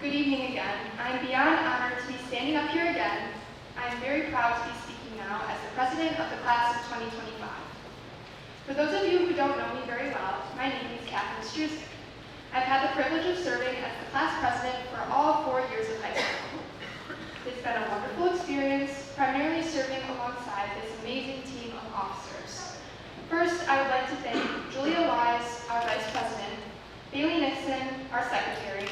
Good evening again. I am beyond honored to be standing up here again. I am very proud to be speaking now as the president of the class of 2025. For those of you who don't know me very well, my name is Catharine Struzik. I've had the privilege of serving as the class president for all 4 years of high school. It's been a wonderful experience, primarily serving alongside this amazing team of officers. First, I would like to thank Julia Wise, our vice president, Bailey Nixon, our secretary,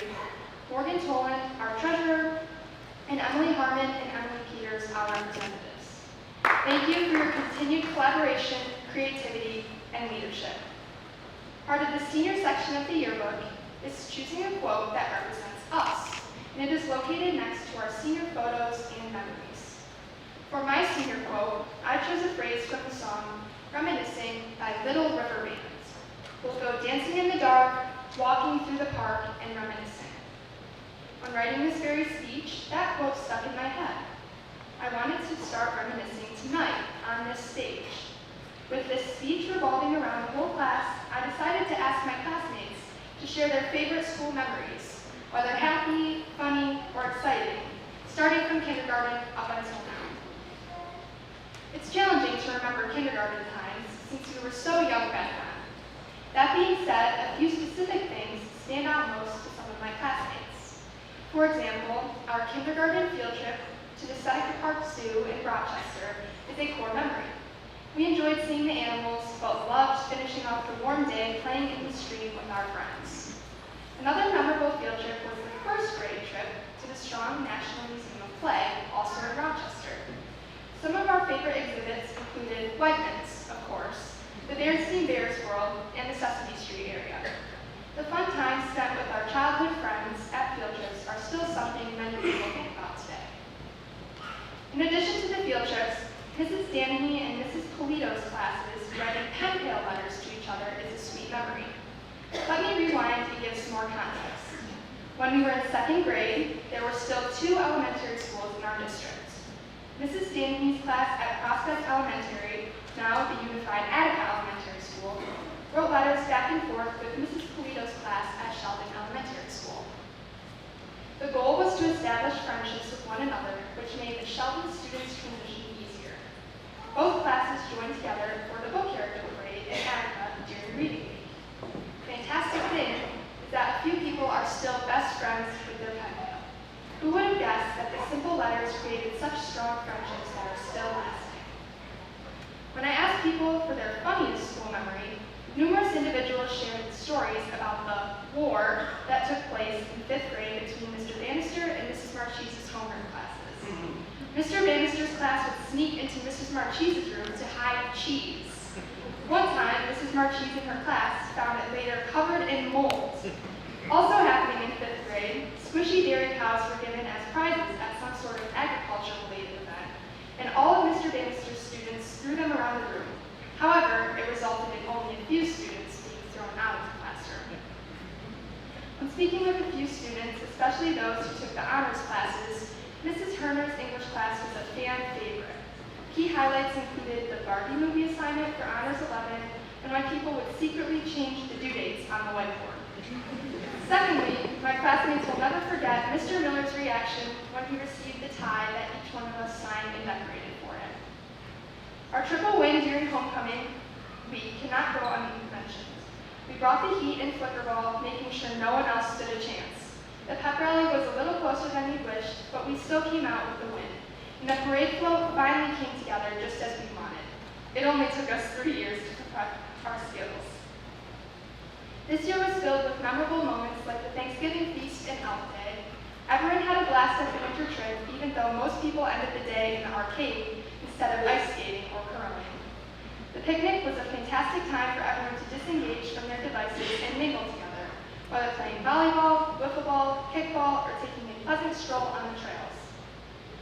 Morgan Tolan, our treasurer, and Emily Harmon and Emily Peters, our representatives. Thank you for your continued collaboration, creativity, and leadership. Part of the senior section of the yearbook is choosing a quote that represents us, and it is located next to our senior photos and memories. For my senior quote, I chose a phrase from the song Reminiscing by Little River Band. We'll go dancing in the dark, walking through the park, and reminiscing. When writing this very speech, that quote stuck in my head. I wanted to start reminiscing tonight on this stage. With this speech revolving around the whole class, I decided to ask my classmates to share their favorite school memories, whether happy, funny, or exciting, starting from kindergarten up until now. It's challenging to remember kindergarten times since we were so young back then. That being said, a few specific things stand out most to some of my classmates. For example, our kindergarten field trip to the Seneca Park Zoo in Rochester is a core memory. We enjoyed seeing the animals, but loved finishing off the warm day playing in the stream with our friends. Another memorable field trip was the first grade trip to the Strong National Museum of Play, also in Rochester. Some of our favorite exhibits included Wegmans, of course, the Berenstain Bears World, and the Sesame Street area. The fun times spent with our childhood friends at field trips are still something many people think about today. In addition to the field trips, Mrs. Danny and Mrs. Polito's classes writing pen pal letters to each other is a sweet memory. Let me rewind to give some more context. When we were in 2nd grade, there were still 2 elementary schools in our district. Mrs. Danny's class at Prospect Elementary, now the Unified Attica Elementary School, wrote letters back and forth with Mrs. Polito's class at Sheldon Elementary School. The goal was to establish friendships with one another, which made the Sheldon students' transition easier. Both classes joined together for the book character parade in Attica during reading week. Fantastic thing is that a few people are still best friends with their pen pal. Who would have guessed that the simple letters created such strong friendships that are still lasting? When I asked people for their funniest school memory, numerous individuals shared stories about the war that took place in 5th grade between Mr. Bannister and Mrs. Marchese's homeroom classes. Mr. Bannister's class would sneak into Mrs. Marchese's room to hide cheese. One time, Mrs. Marchese and her class found it later covered in mold. Also happening in 5th grade, squishy dairy cows were given as prizes at some sort of agriculture-related event, and all of Mr. Bannister's students threw them around the room. However, it resulted in only a few students being thrown out of the classroom. When speaking with a few students, especially those who took the honors classes, Mrs. Herner's English class was a fan favorite. Key highlights included the Barbie movie assignment for Honors 11 and when people would secretly change the due dates on the whiteboard. Secondly, my classmates will never forget Mr. Miller's reaction when he received the tie that each one of us signed and decorated for him. Our triple win during homecoming week cannot go unmentioned. We brought the heat and flicker ball, making sure no one else stood a chance. The pep rally was a little closer than we wished, but we still came out with the win. And the parade float finally came together just as we wanted. It only took us 3 years to perfect our skills. This year was filled with memorable moments like the Thanksgiving feast and Elf Day. Everyone had a blast at the winter trip, even though most people ended the day in the arcade instead of ice skating or curling. The picnic was a fantastic time for everyone to disengage from their devices and mingle together, whether playing volleyball, wiffle ball, kickball, or taking a pleasant stroll on the trails.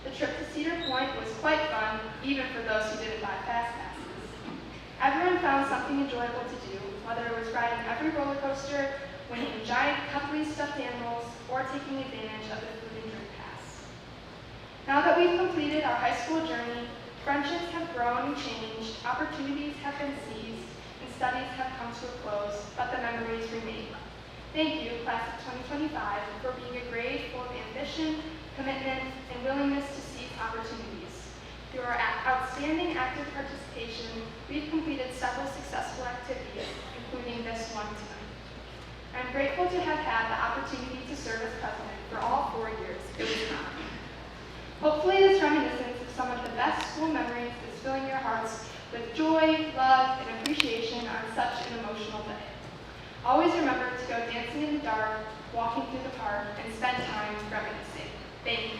The trip to Cedar Point was quite fun, even for those who didn't buy fast passes. Everyone found something enjoyable to do, whether it was riding every roller coaster, winning giant cuddly stuffed animals, or taking advantage of the food and drink pass. Now that we've completed our high school journey, friendships have grown and changed, opportunities have been seized, and studies have come to a close, but the memories remain. Thank you, class of 2025 for being a grade full of ambition, commitment, and willingness to seize opportunities. Through our outstanding active participation, we've completed several successful activities, including this one tonight. I'm grateful to have had the opportunity to serve as president for all 4 years. It was an honor. Hopefully this reminiscence of some of the best school memories is filling your hearts with joy, love, and appreciation on such an emotional day. Always remember to go dancing in the dark, walking through the park, and spend time reminiscing. Thank you.